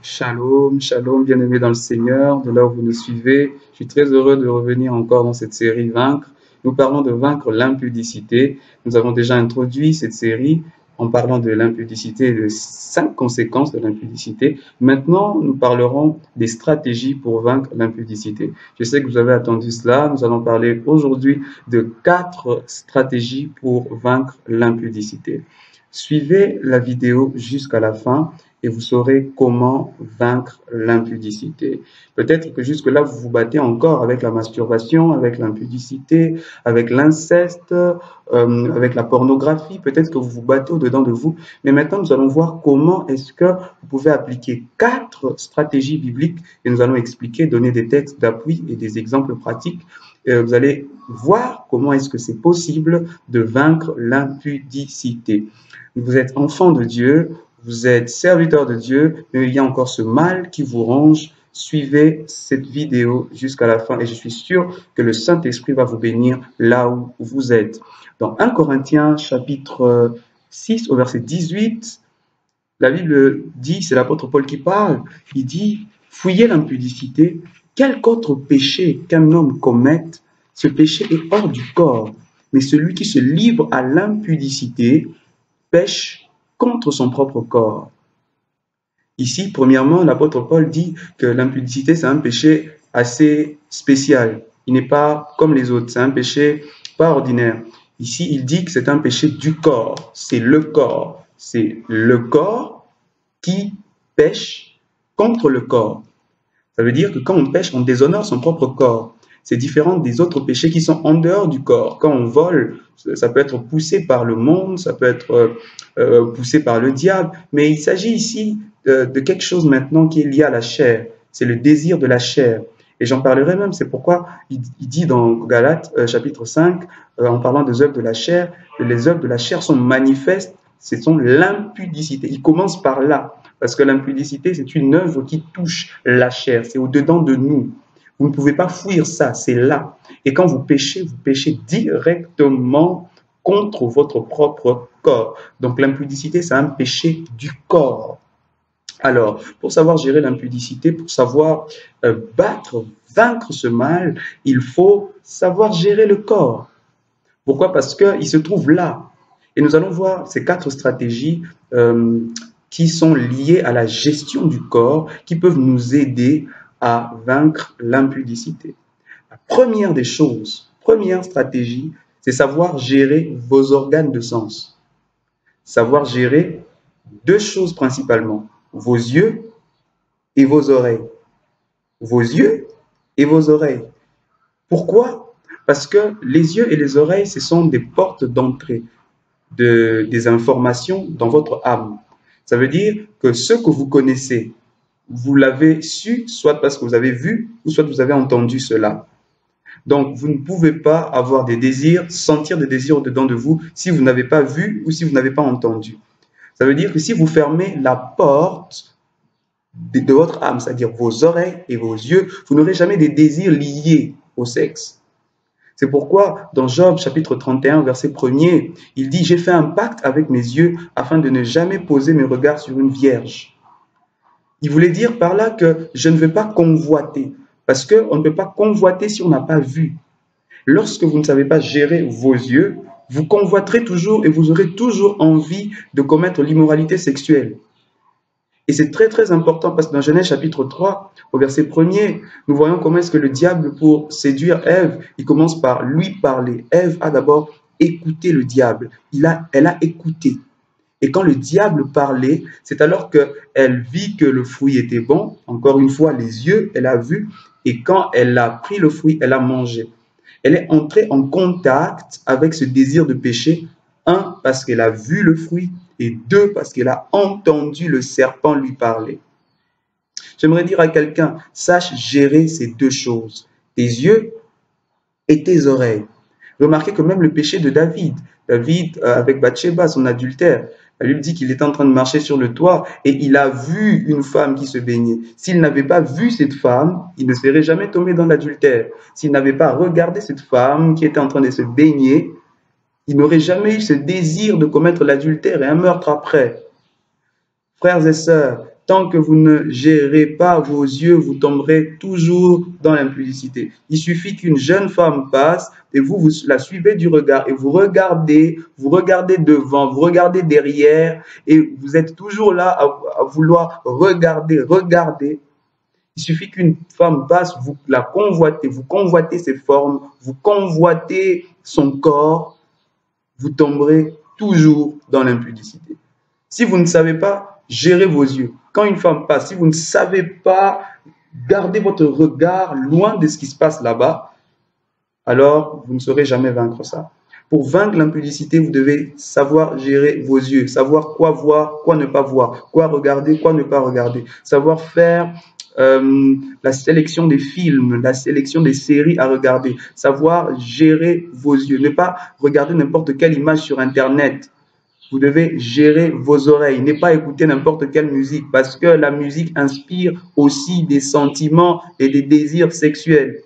Shalom, shalom, bien-aimés dans le Seigneur, de là où vous nous suivez. Je suis très heureux de revenir encore dans cette série Vaincre. Nous parlons de vaincre l'impudicité. Nous avons déjà introduit cette série en parlant de l'impudicité et de 5 conséquences de l'impudicité. Maintenant, nous parlerons des stratégies pour vaincre l'impudicité. Je sais que vous avez attendu cela. Nous allons parler aujourd'hui de 4 stratégies pour vaincre l'impudicité. Suivez la vidéo jusqu'à la fin et vous saurez comment vaincre l'impudicité. Peut-être que jusque-là, vous vous battez encore avec la masturbation, avec l'impudicité, avec l'inceste, avec la pornographie. Peut-être que vous vous battez au-dedans de vous. Mais maintenant, nous allons voir comment est-ce que vous pouvez appliquer 4 stratégies bibliques et nous allons expliquer, donner des textes d'appui et des exemples pratiques. Vous allez voir comment est-ce que c'est possible de vaincre l'impudicité. Vous êtes enfant de Dieu, vous êtes serviteur de Dieu, mais il y a encore ce mal qui vous ronge. Suivez cette vidéo jusqu'à la fin et je suis sûr que le Saint-Esprit va vous bénir là où vous êtes. Dans 1 Corinthiens chapitre 6 au verset 18, la Bible dit, c'est l'apôtre Paul qui parle, il dit « Fuyez l'impudicité, quelque autre péché qu'un homme commette, ce péché est hors du corps, mais celui qui se livre à l'impudicité pêche contre son propre corps. » Ici, premièrement, l'apôtre Paul dit que l'impudicité, c'est un péché assez spécial. Il n'est pas comme les autres, c'est un péché pas ordinaire. Ici, il dit que c'est un péché du corps, c'est le corps. C'est le corps qui pêche contre le corps. Ça veut dire que quand on pêche, on déshonore son propre corps. C'est différent des autres péchés qui sont en dehors du corps. Quand on vole, ça peut être poussé par le monde, ça peut être poussé par le diable. Mais il s'agit ici de quelque chose maintenant qui est lié à la chair. C'est le désir de la chair. Et j'en parlerai même, c'est pourquoi il dit dans Galates chapitre 5, en parlant des œuvres de la chair, que les œuvres de la chair sont manifestes, ce sont l'impudicité. Il commence par là, parce que l'impudicité, c'est une œuvre qui touche la chair, c'est au-dedans de nous. Vous ne pouvez pas fuir ça, c'est là. Et quand vous péchez directement contre votre propre corps. Donc l'impudicité, c'est un péché du corps. Alors, pour savoir gérer l'impudicité, pour savoir vaincre ce mal, il faut savoir gérer le corps. Pourquoi? Parce qu'il se trouve là. Et nous allons voir ces 4 stratégies qui sont liées à la gestion du corps, qui peuvent nous aider à vaincre l'impudicité. La première des choses, première stratégie, c'est savoir gérer vos organes de sens. Savoir gérer 2 choses principalement, vos yeux et vos oreilles. Vos yeux et vos oreilles. Pourquoi? Parce que les yeux et les oreilles, ce sont des portes d'entrée des informations dans votre âme. Ça veut dire que ce que vous connaissez, vous l'avez su, soit parce que vous avez vu, ou soit vous avez entendu cela. Donc, vous ne pouvez pas avoir des désirs, sentir des désirs au-dedans de vous, si vous n'avez pas vu ou si vous n'avez pas entendu. Ça veut dire que si vous fermez la porte de votre âme, c'est-à-dire vos oreilles et vos yeux, vous n'aurez jamais des désirs liés au sexe. C'est pourquoi, dans Job, chapitre 31, verset 1er, il dit « J'ai fait un pacte avec mes yeux afin de ne jamais poser mes regards sur une vierge. » Il voulait dire par là que je ne vais pas convoiter, parce qu'on ne peut pas convoiter si on n'a pas vu. Lorsque vous ne savez pas gérer vos yeux, vous convoiterez toujours et vous aurez toujours envie de commettre l'immoralité sexuelle. Et c'est très très important parce que dans Genèse chapitre 3, au verset 1er, nous voyons comment est-ce que le diable, pour séduire Ève, il commence par lui parler. Ève a d'abord écouté le diable, elle a écouté. Et quand le diable parlait, c'est alors qu'elle vit que le fruit était bon. Encore une fois, les yeux, elle a vu. Et quand elle a pris le fruit, elle a mangé. Elle est entrée en contact avec ce désir de péché. 1, parce qu'elle a vu le fruit. Et 2, parce qu'elle a entendu le serpent lui parler. J'aimerais dire à quelqu'un, sache gérer ces 2 choses. Tes yeux et tes oreilles. Remarquez que même le péché de David, avec Bathsheba, son adultère, la Bible dit qu'il était en train de marcher sur le toit et il a vu une femme qui se baignait. S'il n'avait pas vu cette femme, il ne serait jamais tombé dans l'adultère. S'il n'avait pas regardé cette femme qui était en train de se baigner, il n'aurait jamais eu ce désir de commettre l'adultère et un meurtre après. Frères et sœurs, tant que vous ne gérez pas vos yeux, vous tomberez toujours dans l'impudicité. Il suffit qu'une jeune femme passe et vous la suivez du regard et vous regardez devant, vous regardez derrière et vous êtes toujours là à vouloir regarder. Il suffit qu'une femme passe, vous la convoitez, vous convoitez ses formes, vous convoitez son corps, vous tomberez toujours dans l'impudicité. Si vous ne savez pas gérer vos yeux, quand une femme passe, si vous ne savez pas garder votre regard loin de ce qui se passe là-bas, alors vous ne saurez jamais vaincre ça. Pour vaincre l'impudicité, vous devez savoir gérer vos yeux, savoir quoi voir, quoi ne pas voir, quoi regarder, quoi ne pas regarder, savoir faire la sélection des films, la sélection des séries à regarder, savoir gérer vos yeux, ne pas regarder n'importe quelle image sur Internet. Vous devez gérer vos oreilles, ne pas écouter n'importe quelle musique parce que la musique inspire aussi des sentiments et des désirs sexuels.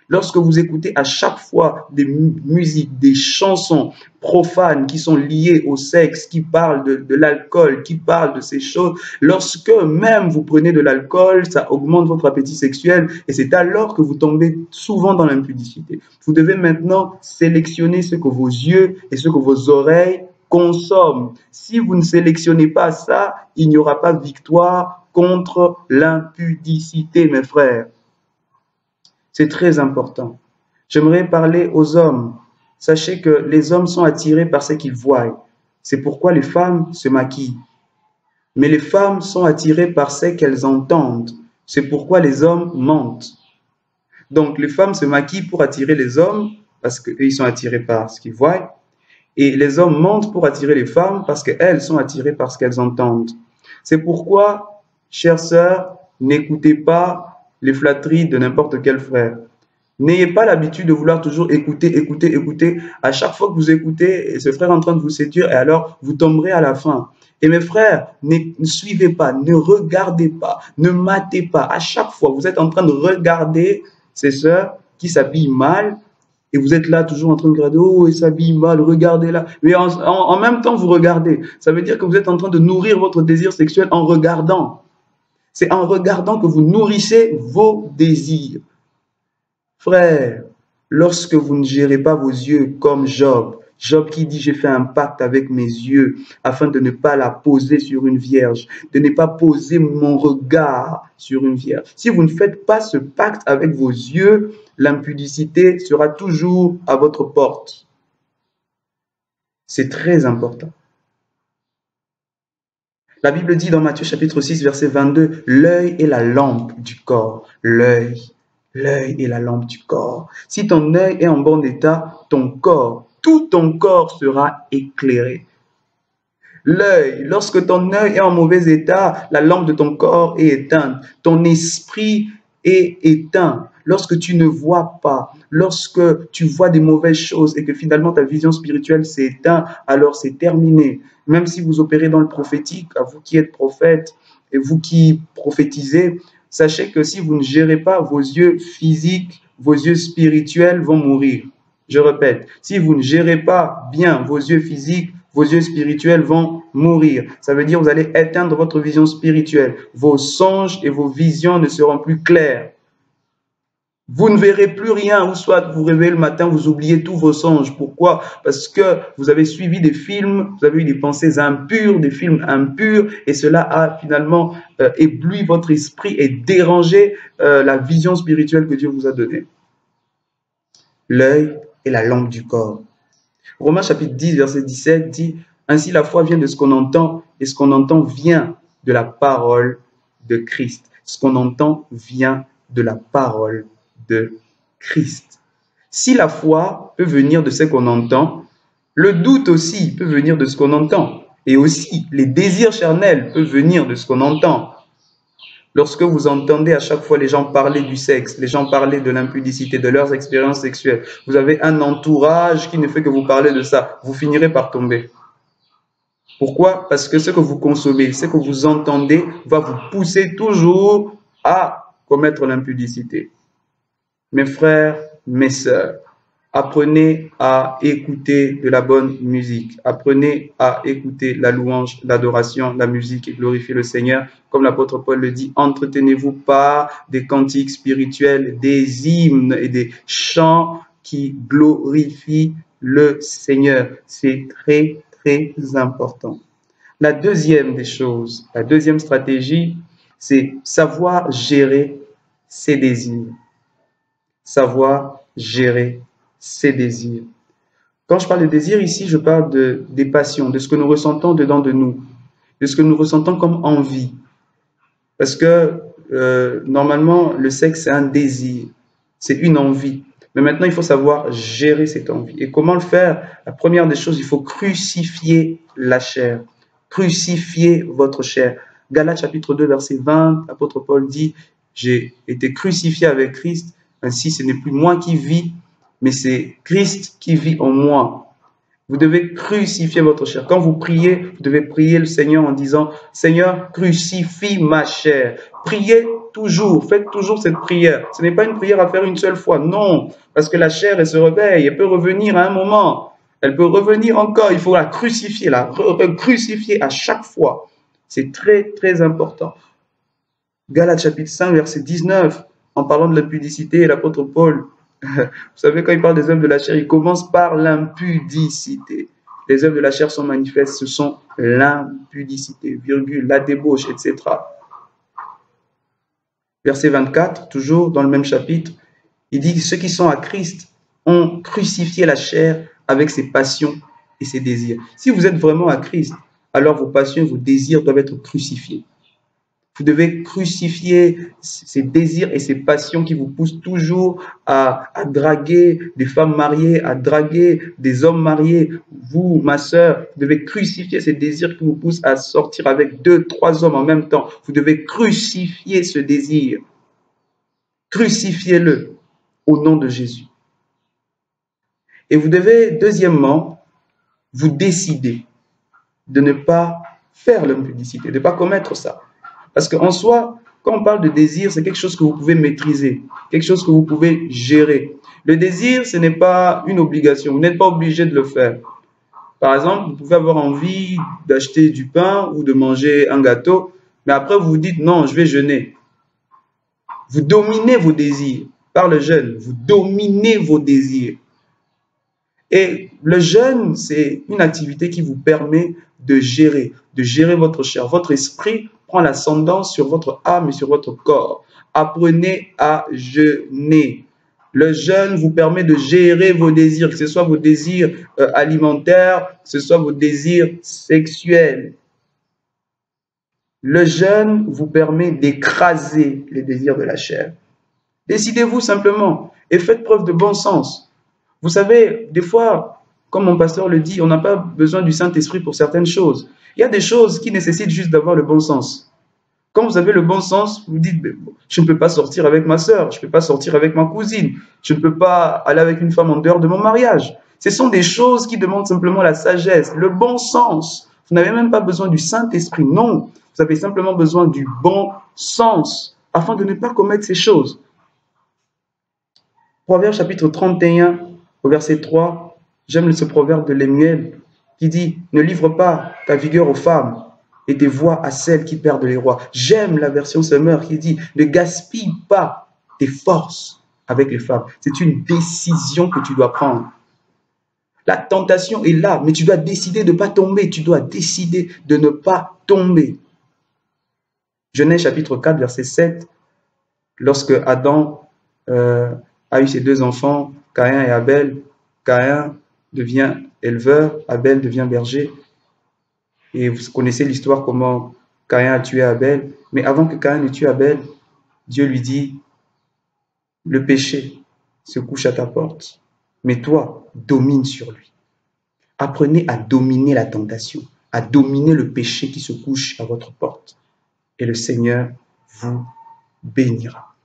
Lorsque vous écoutez à chaque fois des musiques, des chansons profanes qui sont liées au sexe, qui parlent de l'alcool, qui parlent de ces choses, lorsque même vous prenez de l'alcool, ça augmente votre appétit sexuel et c'est alors que vous tombez souvent dans l'impudicité. Vous devez maintenant sélectionner ce que vos yeux et ce que vos oreilles consomment. Si vous ne sélectionnez pas ça, il n'y aura pas victoire contre l'impudicité, mes frères. C'est très important. J'aimerais parler aux hommes. Sachez que les hommes sont attirés par ce qu'ils voient. C'est pourquoi les femmes se maquillent. Mais les femmes sont attirées par ce qu'elles entendent. C'est pourquoi les hommes mentent. Donc les femmes se maquillent pour attirer les hommes parce qu'ils sont attirés par ce qu'ils voient. Et les hommes mentent pour attirer les femmes parce qu'elles sont attirées par ce qu'elles entendent. C'est pourquoi, chères sœurs, n'écoutez pas les flatteries de n'importe quel frère. N'ayez pas l'habitude de vouloir toujours écouter. À chaque fois que vous écoutez, ce frère est en train de vous séduire et alors vous tomberez à la fin. Et mes frères, ne suivez pas, ne regardez pas, ne matez pas. À chaque fois, vous êtes en train de regarder ces sœurs qui s'habillent mal et vous êtes là toujours en train de regarder, oh, ils s'habillent mal, regardez-la. Mais en même temps, vous regardez. Ça veut dire que vous êtes en train de nourrir votre désir sexuel en regardant. C'est en regardant que vous nourrissez vos désirs. Frère, lorsque vous ne gérez pas vos yeux comme Job, Job qui dit « j'ai fait un pacte avec mes yeux afin de ne pas la poser sur une vierge, de ne pas poser mon regard sur une vierge ». Si vous ne faites pas ce pacte avec vos yeux, l'impudicité sera toujours à votre porte. C'est très important. La Bible dit dans Matthieu chapitre 6, verset 22, « L'œil est la lampe du corps. » L'œil est la lampe du corps. Si ton œil est en bon état, ton corps, tout ton corps sera éclairé. L'œil, lorsque ton œil est en mauvais état, la lampe de ton corps est éteinte. Ton esprit est éteint. Lorsque tu ne vois pas, lorsque tu vois des mauvaises choses et que finalement ta vision spirituelle s'est éteinte, alors c'est terminé. Même si vous opérez dans le prophétique, à vous qui êtes prophètes et vous qui prophétisez, sachez que si vous ne gérez pas vos yeux physiques, vos yeux spirituels vont mourir. Je répète, si vous ne gérez pas bien vos yeux physiques, vos yeux spirituels vont mourir. Ça veut dire que vous allez éteindre votre vision spirituelle. Vos songes et vos visions ne seront plus clairs. Vous ne verrez plus rien, ou soit vous vous réveillez le matin, vous oubliez tous vos songes. Pourquoi? Parce que vous avez suivi des films, vous avez eu des pensées impures, des films impurs, et cela a finalement ébloui votre esprit et dérangé la vision spirituelle que Dieu vous a donnée. L'œil est la lampe du corps. Romains chapitre 10, verset 17 dit « Ainsi la foi vient de ce qu'on entend, et ce qu'on entend vient de la parole de Christ. » Ce qu'on entend vient de la parole de Christ. Si la foi peut venir de ce qu'on entend, le doute aussi peut venir de ce qu'on entend. Et aussi, les désirs charnels peuvent venir de ce qu'on entend. Lorsque vous entendez à chaque fois les gens parler du sexe, les gens parler de l'impudicité, de leurs expériences sexuelles, vous avez un entourage qui ne fait que vous parler de ça, vous finirez par tomber. Pourquoi? Parce que ce que vous consommez, ce que vous entendez va vous pousser toujours à commettre l'impudicité. Mes frères, mes sœurs, Apprenez à écouter de la bonne musique. Apprenez à écouter la louange, l'adoration, la musique et glorifier le Seigneur. Comme l'apôtre Paul le dit, entretenez-vous par des cantiques spirituels, des hymnes et des chants qui glorifient le Seigneur. C'est très, très important. La deuxième des choses, la deuxième stratégie, c'est savoir gérer ses désirs. Savoir gérer ses désirs. Quand je parle de désir ici, je parle des passions, de ce que nous ressentons dedans de nous, de ce que nous ressentons comme envie. Parce que normalement, le sexe, c'est un désir, c'est une envie. Mais maintenant, il faut savoir gérer cette envie. Et comment le faire? La première des choses, il faut crucifier la chair. Crucifier votre chair. Galates chapitre 2, verset 20, l'apôtre Paul dit, j'ai été crucifié avec Christ, ainsi ce n'est plus moi qui vis, mais c'est Christ qui vit en moi. Vous devez crucifier votre chair. Quand vous priez, vous devez prier le Seigneur en disant, Seigneur, crucifie ma chair. Priez toujours, faites toujours cette prière. Ce n'est pas une prière à faire une seule fois, non, parce que la chair, elle se réveille, elle peut revenir à un moment. Elle peut revenir encore, il faut la crucifier, la crucifier à chaque fois. C'est très, très important. Galates chapitre 5, verset 19, en parlant de l'impudicité, l'apôtre Paul, vous savez, quand il parle des œuvres de la chair, il commence par l'impudicité. Les œuvres de la chair sont manifestes, ce sont l'impudicité, virgule, la débauche, etc. Verset 24, toujours dans le même chapitre, il dit que ceux qui sont à Christ ont crucifié la chair avec ses passions et ses désirs. Si vous êtes vraiment à Christ, alors vos passions et vos désirs doivent être crucifiés. Vous devez crucifier ces désirs et ces passions qui vous poussent toujours à draguer des femmes mariées, à draguer des hommes mariés. Vous, ma sœur, vous devez crucifier ces désirs qui vous poussent à sortir avec 2, 3 hommes en même temps. Vous devez crucifier ce désir. Crucifiez-le au nom de Jésus. Et vous devez, deuxièmement, vous décider de ne pas faire l'impudicité, de ne pas commettre ça. Parce qu'en soi, quand on parle de désir, c'est quelque chose que vous pouvez maîtriser, quelque chose que vous pouvez gérer. Le désir, ce n'est pas une obligation, vous n'êtes pas obligé de le faire. Par exemple, vous pouvez avoir envie d'acheter du pain ou de manger un gâteau, mais après vous vous dites non, je vais jeûner. Vous dominez vos désirs par le jeûne, vous dominez vos désirs. Et le jeûne, c'est une activité qui vous permet de gérer votre chair. Votre esprit prend l'ascendance sur votre âme et sur votre corps. Apprenez à jeûner. Le jeûne vous permet de gérer vos désirs, que ce soit vos désirs alimentaires, que ce soit vos désirs sexuels. Le jeûne vous permet d'écraser les désirs de la chair. Décidez-vous simplement et faites preuve de bon sens. Vous savez, des fois, comme mon pasteur le dit, on n'a pas besoin du Saint-Esprit pour certaines choses. Il y a des choses qui nécessitent juste d'avoir le bon sens. Quand vous avez le bon sens, vous dites, je ne peux pas sortir avec ma sœur, je ne peux pas sortir avec ma cousine, je ne peux pas aller avec une femme en dehors de mon mariage. Ce sont des choses qui demandent simplement la sagesse, le bon sens. Vous n'avez même pas besoin du Saint-Esprit, non. Vous avez simplement besoin du bon sens afin de ne pas commettre ces choses. Proverbe chapitre 31, au verset 3, j'aime ce proverbe de Lemuel qui dit « Ne livre pas ta vigueur aux femmes et tes voix à celles qui perdent les rois. » J'aime la version Summer qui dit « Ne gaspille pas tes forces avec les femmes. » C'est une décision que tu dois prendre. La tentation est là, mais tu dois décider de ne pas tomber. Tu dois décider de ne pas tomber. Genèse chapitre 4, verset 7, lorsque Adam a eu ses 2 enfants, Caïn et Abel, Caïn devient éleveur, Abel devient berger. Et vous connaissez l'histoire comment Caïn a tué Abel. Mais avant que Caïn ne tue Abel, Dieu lui dit, le péché se couche à ta porte, mais toi, domine sur lui. Apprenez à dominer la tentation, à dominer le péché qui se couche à votre porte. Et le Seigneur vous bénira.